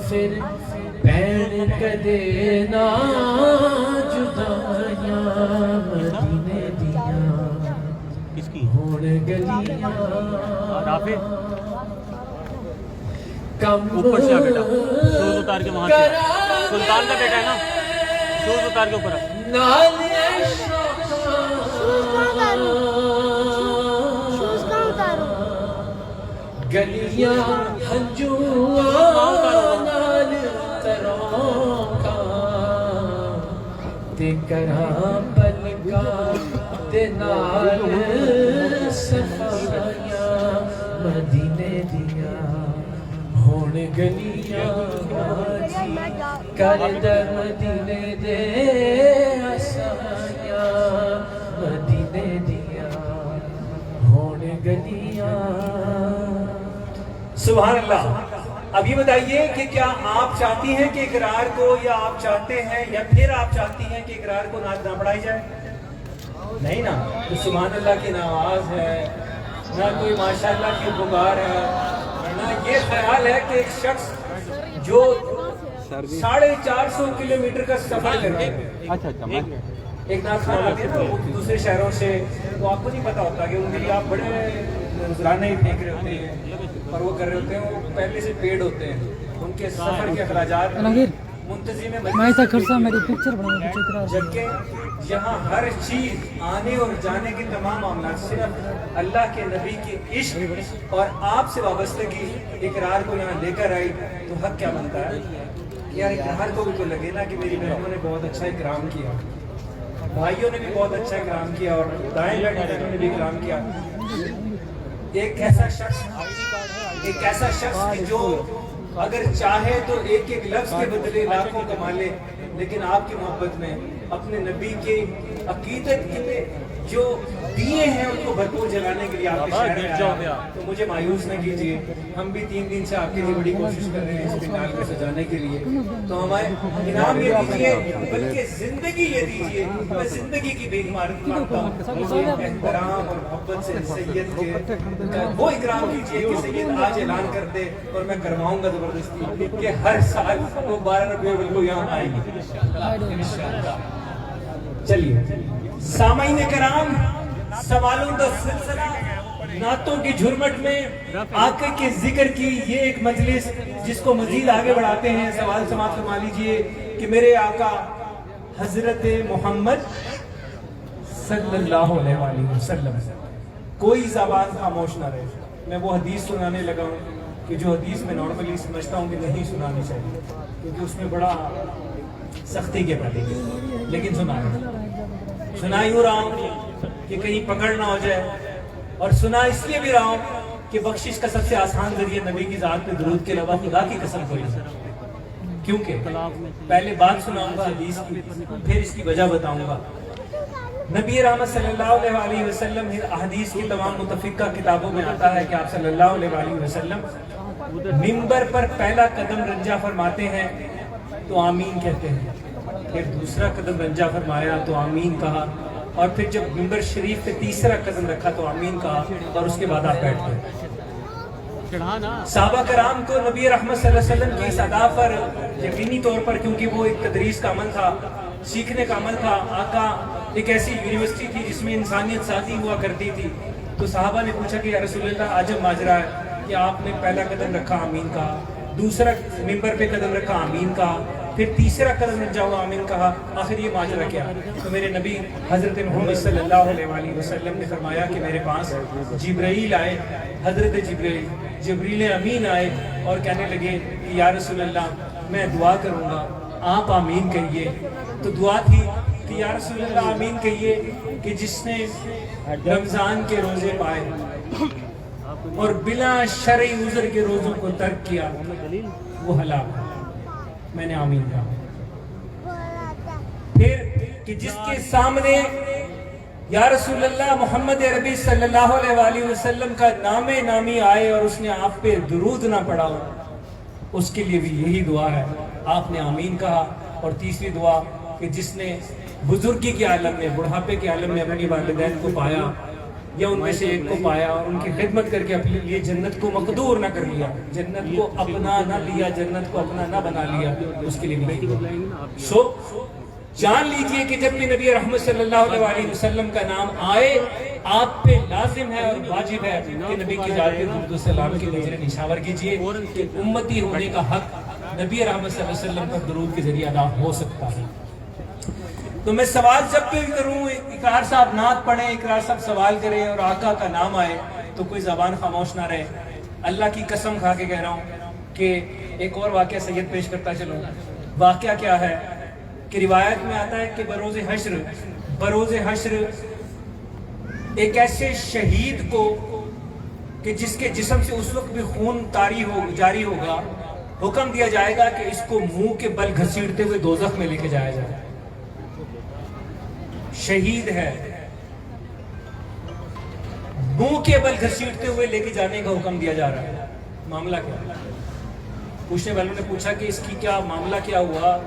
Speaker 2: پھر بین کدے نا جدائیاں, مدینے دیاں ہون گلیاں. کم
Speaker 5: اوپر سے بیٹا شوز اتار کے وہاں سے, سلطان کا بیٹا ہے نا, شوز اتار کے اوپر
Speaker 2: گلیاں ہنجو نال تروں کا تے کراں پلکاں تے نال صفائیاں, مدینے دیاں ہون گلیاں, کردہ مدینے دے آسایاں, مدینے دیاں ہون گلیاں.
Speaker 1: سبحان اللہ. اب یہ بتائیے کہ کیا آپ چاہتی ہیں کہ اقرار کو, یا آپ چاہتے ہیں یا پھر آپ چاہتی ہیں کہ اقرار کو نعت نہ پڑھائی جائے؟ نہیں نا. تو سبحان اللہ کی نہ آواز ہے, نہ کوئی ماشاءاللہ کی پکار ہے, نہ یہ خیال ہے کہ ایک شخص جو 450 کلومیٹر کا سفر کر رہا ہے, ایک نعت خان آتے ہیں تو دوسرے شہروں سے, تو آپ کو نہیں پتا ہوتا کہ ان کے لیے آپ بڑے نذرانے ہی پھینک رہے ہوتے ہیں اور وہ کر رہے ہوتے ہیں, وہ پہلے سے پیڈ ہوتے ہیں, ان کے سفر کے اخراجات منتظم
Speaker 7: میں تو خرچہ میری پکچر بنا کے
Speaker 1: جبکہ یہاں ہر چیز آنے اور جانے کے تمام معاملات صرف اللہ کے نبی کے عشق اور آپ سے وابستگی اقرار کو یہاں لے کر آئی, تو حق کیا بنتا ہے یار اقرار کو بھی تو لگے نا کہ میری بہنوں نے بہت اچھا اکرام کیا, بھائیوں نے بھی بہت اچھا اکرام کیا, اور دائیں بیٹھے بہنوں نے بھی اکرام کیا. ایک ایسا شخص کہ جو اگر چاہے تو ایک ایک لفظ کے بدلے لاکھوں کما لے, لیکن آپ کی محبت میں اپنے نبی کے عقیدت کے جو دیے ہیں ان کو بھرپور جلانے کے لیے آپ کے شہر میں آیا، تو مجھے مایوس نہ کیجیے. ہم بھی 3 دن سے آپ کے لیے بڑی کوشش کر رہے ہیں اس پنڈال کو سجانے کے لیے. تو ہمارے انعام یہ دیجیے، بلکہ زندگی یہ دیجیے. میں زندگی کی بھیک مانگتا ہوں. مجھے احترام اور محبت سے سید کے وہ اکرام کیجیے کہ سید آج اعلان کر دے، اور میں کرواؤں گا زبردستی کہ ہر سال وہ 12 ربیع الاول کو یہاں آئے گی انشاءاللہ. چلیے سامعین کرام، سوالوں کا سلسلہ نعتوں کی جھرمٹ میں آقا کے ذکر کی یہ ایک مجلس جس کو مزید آگے بڑھاتے ہیں. سوال سماعت فرما لیجئے کہ میرے آقا حضرت محمد صلی اللہ علیہ وآلہ وسلم کوئی زبان خاموش نہ رہے. میں وہ حدیث سنانے لگا ہوں کہ جو حدیث میں نارملی سمجھتا ہوں کہ نہیں سنانی چاہیے کیونکہ اس میں بڑا سختی کے پڑے گی، لیکن سنا یوں رہا ہوں کہ کہیں پکڑ نہ ہو جائے، اور سنا اس لیے بھی رہا ہوں کہ بخشش کا سب سے آسان ذریعہ نبی کی ذات پہ درود کے علاوہ خدا کی قسم کوئی نہیں. کیونکہ پہلے بات سناؤں گا حدیث کی، پھر اس کی وجہ بتاؤں گا. نبی رحمت صلی اللہ علیہ وسلم احادیث کی تمام متفقہ کتابوں میں آتا ہے کہ آپ صلی اللہ علیہ وسلم منبر پر پہلا قدم رنجا فرماتے ہیں تو آمین کہتے ہیں، پھر دوسرا قدم رنجا فرمایا تو آمین کہا، اور پھر جب منبر شریف پہ تیسرا قدم رکھا تو آمین کہا، اور اس کے بعد آپ بیٹھ گئے. صحابہ کرام کو نبی رحمت صلی اللہ علیہ وسلم کی اس ادا پر یقینی طور پر، کیونکہ وہ ایک تدریس کا عمل تھا، سیکھنے کا عمل تھا. آقا ایک ایسی یونیورسٹی تھی جس میں انسانیت ساتھی ہوا کرتی تھی. تو صحابہ نے پوچھا کہ یا رسول اللہ عجب ماجرا ہے کہ آپ نے پہلا قدم رکھا آمین کہا، دوسرا منبر پہ قدم رکھا آمین کہا، پھر تیسرا قدم رکھ جاؤ آمین کہا، آخر یہ ماجرا کیا؟ تو میرے نبی حضرت محمد صلی اللہ علیہ وسلم نے فرمایا کہ میرے پاس جبرائیل آئے، حضرت جبریل امین آئے اور کہنے لگے کہ یا رسول اللہ میں دعا کروں گا، آپ آمین کہیے. تو دعا تھی کہ یا رسول اللہ آمین کہیے کہ جس نے رمضان کے روزے پائے اور بلا شرعی عذر کے روزوں کو ترک کیا وہ ہلاک. میں نے آمین کہا. پھر کہ جس کے سامنے یا رسول اللہ محمد عربی صلی اللہ علیہ وسلم کا نام نامی آئے اور اس نے آپ پہ درود نہ پڑھا اس کے لیے بھی یہی دعا ہے. آپ نے آمین کہا. اور تیسری دعا کہ جس نے بزرگی کے عالم میں، بڑھاپے کے عالم میں اپنی والدین کو پایا یا ان میں سے ایک کو پایا اور ان کی خدمت کر کے اپنے لیے جنت کو مقدور نہ کر لیا، جنت کو اپنا نہ لیا، جنت کو اپنا نہ بنا لیا، اس کے لیے بھی. سو جان لیجئے کہ جب بھی نبی رحمت صلی اللہ علیہ وسلم کا نام آئے آپ پہ لازم ہے اور واجب ہے کہ نبی کی ذات پہ درود و سلام کی نظر نشاور کیجئے کہ امتی ہونے کا حق نبی رحمت صلی اللہ علیہ وسلم پر درود کے ذریعے ادا ہو سکتا ہے. تو میں سوال جب بھی کروں، اقرار صاحب نعت پڑھیں، اقرار صاحب سوال کریں اور آقا کا نام آئے تو کوئی زبان خاموش نہ رہے. اللہ کی قسم کھا کے کہہ رہا ہوں کہ ایک اور واقعہ سید پیش کرتا چلوں. واقعہ کیا ہے کہ روایت میں آتا ہے کہ بروز حشر ایک ایسے شہید کو کہ جس کے جسم سے اس وقت بھی خون جاری ہوگا، حکم دیا جائے گا کہ اس کو منہ کے بل گھسیٹتے ہوئے دوزخ میں لے کے جایا جائے. شہید ہے، منہ کے بل گھسیٹتے ہوئے لے کے جانے کا حکم دیا جا رہا ہے. معاملہ کیا؟ پوچھنے والوں نے پوچھا کہ اس کی کیا معاملہ کیا ہوا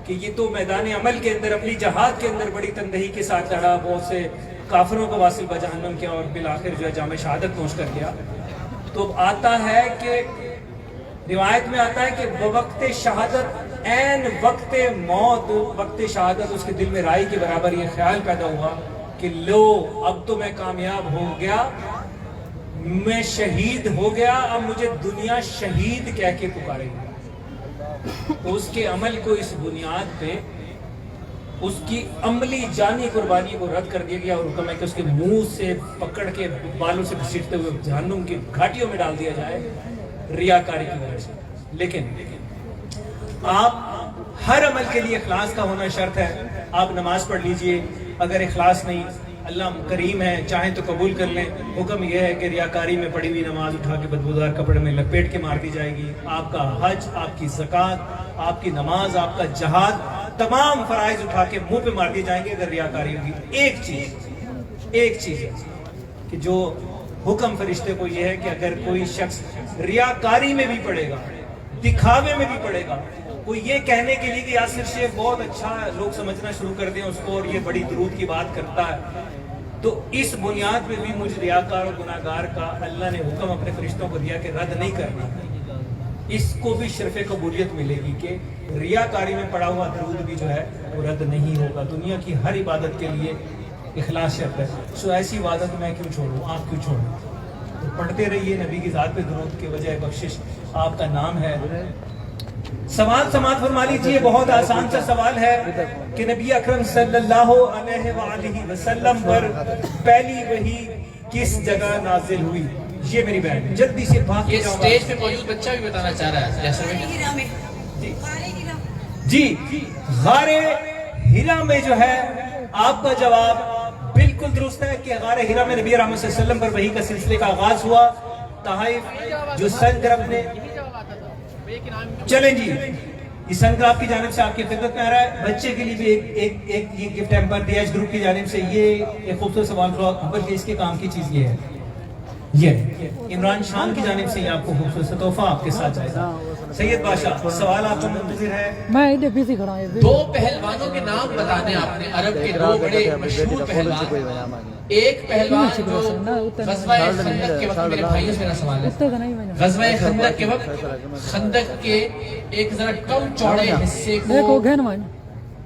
Speaker 1: کہ یہ تو میدان عمل کے اندر اپنی جہاد کے اندر بڑی تندہی کے ساتھ لڑا، بہت سے کافروں کو واصل بجہنم کیا اور بالآخر جو ہے جام شہادت پہنچ کر گیا. تو آتا ہے کہ روایت میں آتا ہے کہ وقت شہادت، عین وقت موت، وقت شہادت اس کے دل میں رائی کے برابر یہ خیال پیدا ہوا کہ لو اب تو میں کامیاب ہو گیا، میں شہید ہو گیا، اب مجھے دنیا شہید کہہ کے پکارے گی. تو اس کے عمل کو اس بنیاد پہ اس کی عملی جانی قربانی کو رد کر دیا گیا اور حکم ہے کہ اس کے منہ سے پکڑ کے بالوں سے گھسیٹتے ہوئے جہنم کی گھاٹیوں میں ڈال دیا جائے ریاکاری کی وجہ سے. لیکن آپ ہر عمل کے لیے اخلاص کا ہونا شرط ہے. آپ نماز پڑھ لیجئے، اگر اخلاص نہیں، اللہ کریم ہے، چاہیں تو قبول کر لیں. حکم یہ ہے کہ ریاکاری میں پڑھی ہوئی نماز اٹھا کے بدبودار کپڑے میں لپیٹ کے مار دی جائے گی. آپ کا حج، آپ کی زکوٰۃ، آپ کی نماز، آپ کا جہاد، تمام فرائض اٹھا کے منہ پہ مار دی جائیں گے اگر ریاکاری ہوگی. ایک چیز ایک چیز ہے کہ جو حکم فرشتے کو یہ ہے کہ اگر کوئی شخص ریاکاری میں بھی پڑے گا، دکھاوے میں بھی پڑے گا، کوئی یہ کہنے کے لیے کہ یاسر شیخ بہت اچھا ہے، لوگ سمجھنا شروع کر دیں اس کو اور یہ بڑی درود کی بات کرتا ہے، تو اس بنیاد پہ بھی مجھ ریاکار اور گناہگار کا اللہ نے حکم اپنے فرشتوں کو دیا کہ رد نہیں کرنا. اس کو بھی شرف قبولیت ملے گی کہ ریاکاری میں پڑا ہوا درود بھی جو ہے وہ رد نہیں ہوگا. دنیا کی ہر عبادت کے لیے اخلاص شرط ہے. سو ایسی عبادت میں کیوں چھوڑوں، آپ کیوں چھوڑوں؟ تو پڑھتے رہیے نبی کی ذات پہ درود کے وجہ بخشش آپ کا نام ہے. سوال سماعت فرما لیجیے، بہت آسان سا سوال ہے کہ نبی اکرم صلی اللہ علیہ وآلہ وسلم پر پہلی وحی کس جگہ نازل ہوئی؟ یہ میری بہن ہے، جلدی سے بھاگ کے
Speaker 2: یہ سٹیج پہ موجود بچہ بھی بتانا چاہ رہا ہے.
Speaker 1: جی غار ہرا میں جو ہے آپ کا جواب بالکل درست ہے کہ غار ہرا میں نبی رحمت صلی اللہ علیہ وسلم پر وحی کا سلسلے کا آغاز ہوا. تحائف جو سنگرف نے چلیں جی، یہ سنگراف کی جانب سے آپ کی خدمت میں آ رہا ہے. بچے کے لیے بھی ایک یہ gift hamper D each group کی جانب سے یہ ایک خوبصورت سوال بلکہ اس کے کام کی چیز یہ ہے. یہ عمران شان کی جانب سے یہ آپ کو خوبصورت تحفہ آپ کے ساتھ جائے گا. سید بادشاہ سوال آپ کو منتظر ہے.
Speaker 7: میں ادھر پیچھے کھڑا ہوں.
Speaker 2: دو پہلوانوں کے نام بتانے آپ نے، عرب کے دو بڑے مشہور پہلوان. ایک پہلوان جو غزوہ خندق کے وقت، میرے بھائیوں سے میرا سوال ہے، غزوہ خندق کے وقت خندق کے ایک ذرا کم چوڑے حصے کو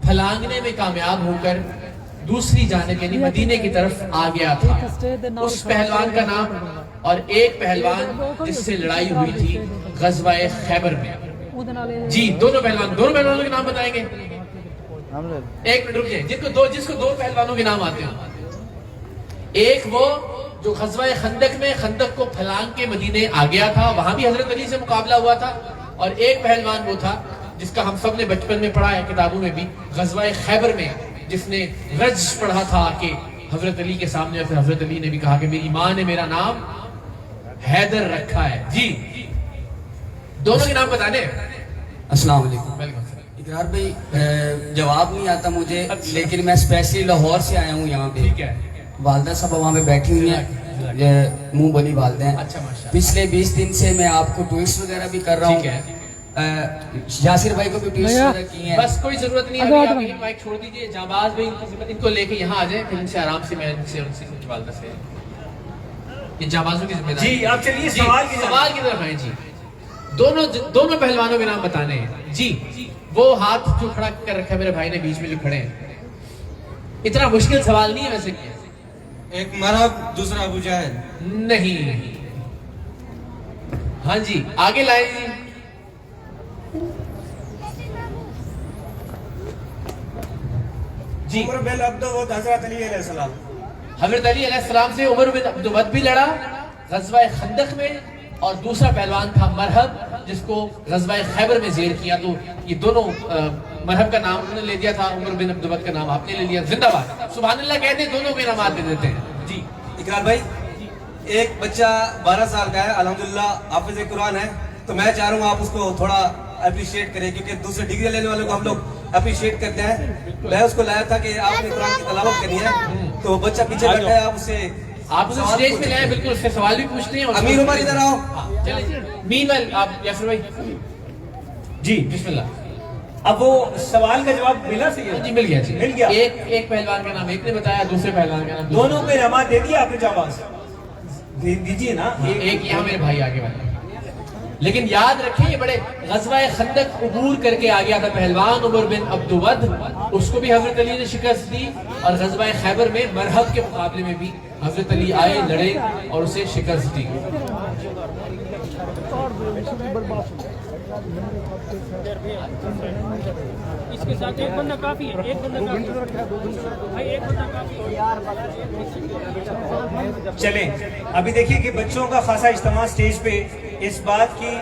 Speaker 2: پھلانگنے میں کامیاب ہو کر دوسری جانب یعنی مدینے کی طرف آ گیا تھا. اس پہلوان کا نام، اور ایک پہلوان جس سے لڑائی ہوئی تھی غزوہ خیبر میں. جی دونوں پہلوانوں کے نام بتائیں گے. ایک منٹ رکیے، جس کو دو پہلوانوں کے نام آتے ہیں. ایک وہ جو غزوہ خندق میں خندق کو پھلانگ کے مدینے آ گیا تھا، وہاں بھی حضرت علی سے مقابلہ ہوا تھا. اور ایک پہلوان وہ تھا جس کا ہم سب نے بچپن میں پڑھا ہے کتابوں میں بھی، غزوہ خیبر میں جس نے رجز پڑھا تھا کہ حضرت علی کے سامنے، اور پھر حضرت علی نے بھی کہا کہ میری ماں نے میرا نام حیدر رکھا ہے. جی دونوں کے نام بتانے.
Speaker 9: السلام علیکم. اقرار بھائی جواب نہیں آتا مجھے، لیکن میں اسپیشلی لاہور سے آیا ہوں یہاں پہ.
Speaker 2: ٹھیک ہے.
Speaker 9: والدہ صاحب وہاں پہ بیٹھی ہوئی ہیں، منہ بولی والدہ ہیں. پچھلے 20 دن سے میں آپ کو ٹویٹس وغیرہ بھی کر رہا ہوں. یاسر بھائی کو بھی ٹویٹس وغیرہ کی ہیں.
Speaker 2: بس کوئی ضرورت نہیں ہے، ابھی مائک چھوڑ دیجئے. جانباز بھائی ان کو لے کے یہاں آ جائیں، پھر ان سے آرام سے میں ان سے والدہ سے یہ جانبازوں کی ذمہ داری.
Speaker 1: جی آپ چلیے سوال
Speaker 2: کی طرف آئیں. جی دونوں پہلوانوں کے نام بتانے ہیں. جی وہ ہاتھ جو کھڑا کر رکھا ہے میرے بھائی نے بیچ میں جو کھڑے ہیں، اتنا مشکل سوال نہیں ہے ویسے.
Speaker 10: ایک مرحب، دوسرا ابو جہل.
Speaker 2: نہیں. ہاں جی آگے لائیں. جی
Speaker 10: عمر بن عبدود حضرت علی علیہ السلام.
Speaker 2: حضرت علی علیہ السلام سے عمر بن عبدود بھی لڑا غزوہ خندق میں، اور دوسرا پہلوان تھا مرحب جس کو غزوہ خیبر میں زیر کیا. تو یہ دونوں مرحب کا نام انہوں نے لے دیا تھا، عمر بن عبدود کا نام آپ نے لے لیا. زندہ باد، سبحان اللہ کہتے ہیں، دونوں کے نامات دے دیتے ہیں. جی
Speaker 10: اقرار بھائی، ایک بچہ 12 سال کا ہے، الحمدللہ حافظ قرآن ہے، تو میں چاہ رہا ہوں آپ اس کو تھوڑا اپریشیٹ کریں، کیونکہ دوسرے ڈگری لینے والوں کو ہم لوگ اپریشیٹ کرتے ہیں. میں اس کو لایا تھا کہ آپ نے قرآن کی تلاوت کرنی ہے، تو بچہ پیچھے بیٹھا ہے، آپ اسے
Speaker 2: اسٹیج پہ لائیں، بالکل اس سے سوال بھی پوچھتے ہیں.
Speaker 10: امیر عمر ادھر آؤ.
Speaker 2: مین ویل آپ یاسر بھائی.
Speaker 1: جی
Speaker 2: بسم اللہ.
Speaker 1: اب وہ سوال کا جواب ملا سی ہے؟
Speaker 2: جی مل گیا.
Speaker 1: مل گیا.
Speaker 2: ایک پہلوان کا نام ایک نے بتایا، دوسرے پہلوان کا نام
Speaker 1: دونوں کو انعامات دے دیا آپ نے. جواز دیجیے نا.
Speaker 2: ایک یہاں میرے بھائی آگے والے. لیکن یاد رکھیں یہ بڑے غزوہ خندق عبور کر کے آ گیا تھا پہلوان عمر بن عبدود، اس کو بھی حضرت علی نے شکست دی. اور غزوہ خیبر میں مرحب کے مقابلے میں بھی حضرت علی آئے، لڑے اور اسے شکست دی.
Speaker 5: اس کے ساتھ ایک بندہ کافی ہے، ایک بندہ کافی ہے.
Speaker 1: چلیں ابھی دیکھیے کہ بچوں کا خاصا اجتماع سٹیج پہ اس بات کی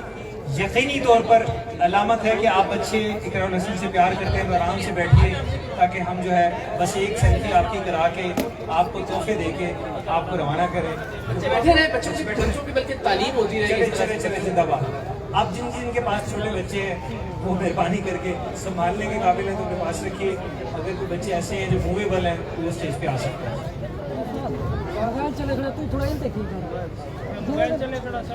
Speaker 1: یقینی طور پر علامت ہے کہ آپ بچے اقرا نسل سے پیار کرتے ہیں. آرام سے بیٹھیے تاکہ ہم جو ہے بس ایک سیلفی آپ کی کرا کے آپ کو تحفے دے کے آپ کو روانہ کریں.
Speaker 2: بیٹھے رہے بچوں کی بلکہ تعلیم ہوتی رہے.
Speaker 1: چلے زندہ باد. آپ جن کے پاس چھوٹے بچے ہیں وہ مہربانی کر کے سنبھالنے کے قابل ہیں تو اپنے پاس رکھیے. اگر کوئی بچے ایسے ہیں جو موویبل ہیں تو وہ اسٹیج پہ آ سکتے ہیں.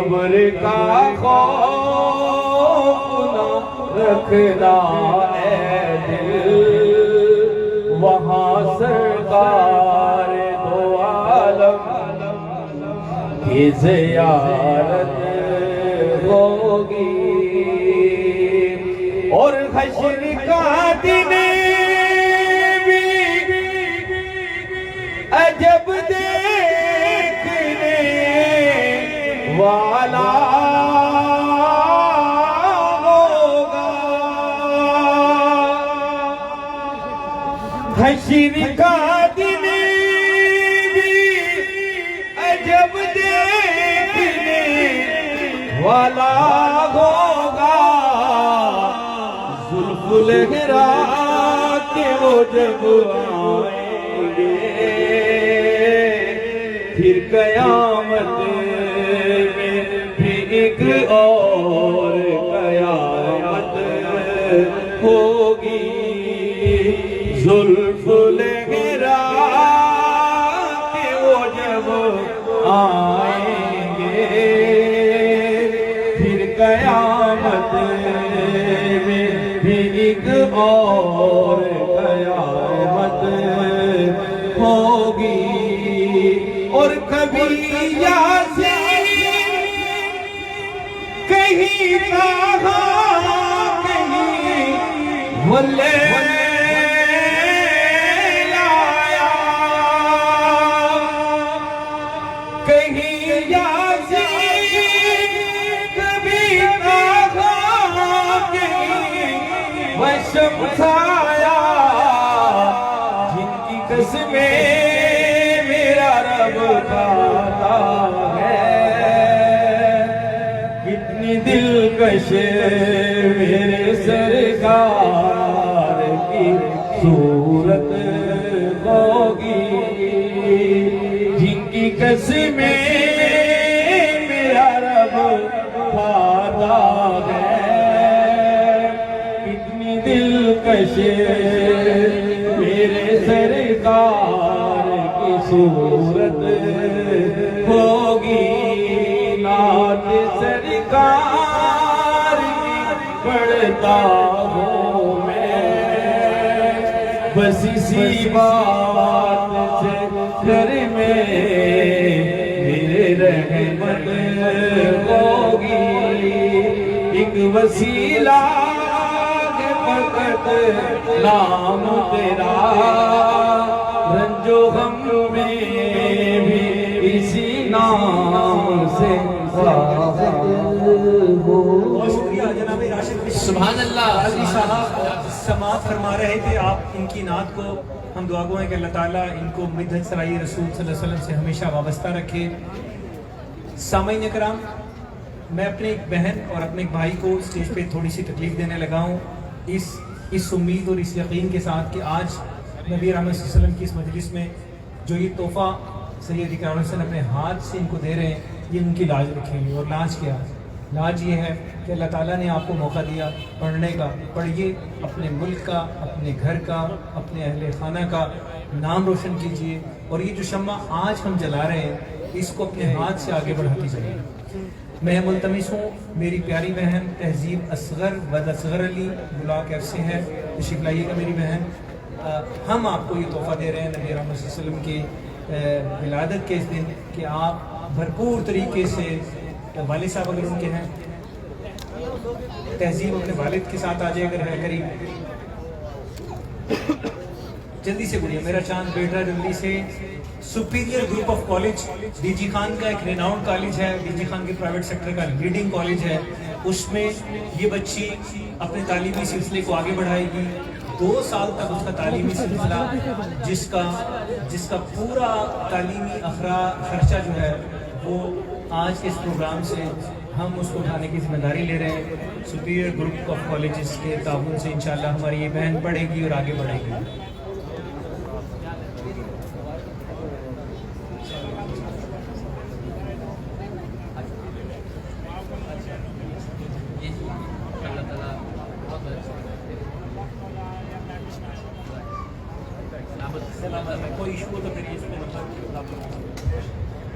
Speaker 11: قبر کا خوف نہ رکھنا اے دل، وہاں سرکار دو عالم کی زیارت ہوگی، اور حشر کا دن بھی عجب دیکھنے والا ہوگا، حشر کا دن بھی عجب دیکھنے والا ہوگا، ذوالفقار کے وہ جب آئیں گے، پھر قیامت میں بھی ایک اور قیامت ہوگی، ذوالفقار کے وہ جب آئیں گے، پھر قیامت میں بھی ایک اور قیامت ہوگی، اور کبھی یاسین کہیں کہاں کہیں واللیل آیا، کہیں یاسین کبھی کہاں کہیں والشمس آیا، جن کی قسمیں میرا رب کھاتا ہے، کتنی دلکش میرے سرکار کی صورت ہوگی، جن کی قسمیں میرا رب کھاتا ہے، کتنی دلکش میرے سرکار کی صورت ہوگی، نعت سرکار کی پڑھتا ہوں میں، بس اسی بات سے گھر میں میرے رحمت ہوگی، ایک وسیلہ ہے فقط نام تیرا، رنج و غم میں بھی اسی نام سے
Speaker 1: بہت شکریہ جناب راشد
Speaker 2: سبحان اللہ۔
Speaker 1: قاضی صاحب سماعت فرما رہے تھے، آپ ان کی نعت کو ہم دعا گو ہیں کہ اللہ تعالیٰ ان کو مدحت سرائی رسول صلی اللہ علیہ وسلم سے ہمیشہ وابستہ رکھے۔ سامعین اکرام، میں اپنے ایک بہن اور اپنے ایک بھائی کو اسٹیج پہ تھوڑی سی تکلیف دینے لگا ہوں، اس امید اور اس یقین کے ساتھ کہ آج نبی رحمت صلی اللہ علیہ وسلم کی اس مجلس میں جو یہ تحفہ سید اقرار حسین اپنے ہاتھ سے ان کو دے رہے ہیں، یہ ان کی لاج رکھیں گے۔ اور لاج کیا؟ لاج یہ ہے کہ اللہ تعالیٰ نے آپ کو موقع دیا پڑھنے کا، پڑھیے، اپنے ملک کا، اپنے گھر کا، اپنے اہل خانہ کا نام روشن کیجئے، اور یہ جو شمع آج ہم جلا رہے ہیں اس کو اپنے ہاتھ سے آگے بڑھاتی جائیے۔ میں ملتمس ہوں، میری پیاری بہن Tahzeeb Asghar with Asghar Ali block F سے ہے، تشریف لائیے گا میری بہن۔ ہم آپ کو یہ تحفہ دے رہے ہیں نبی رحمت صلی اللہ علیہ وسلم کی ولادت کے اس دن کہ آپ بھرپور طریقے سے، والد صاحب اگر ان کے ہیں، تہذیب اپنے والد کے ساتھ آ جائے اگر ہے قریب، جلدی سے بڑھیا میرا چاند بیٹا جلدی سے۔ Superior group of college D G Khan کا ایک ریناؤنڈ کالج ہے، ڈی جی خان کے پرائیویٹ سیکٹر کا لیڈنگ کالج ہے، اس میں یہ بچی اپنے تعلیمی سلسلے کو آگے بڑھائے گی۔ 2 سال تک اس کا تعلیمی سلسلہ جس کا پورا تعلیمی خرچہ جو ہے وہ آج کے اس پروگرام سے ہم اس کو اٹھانے کی ذمہ داری لے رہے ہیں۔ سپیریئر گروپ آف کالجز کے تعاون سے انشاءاللہ ہماری یہ بہن پڑھے گی اور آگے بڑھے گی۔ کوئی ایشو ہو تو پھر اس میں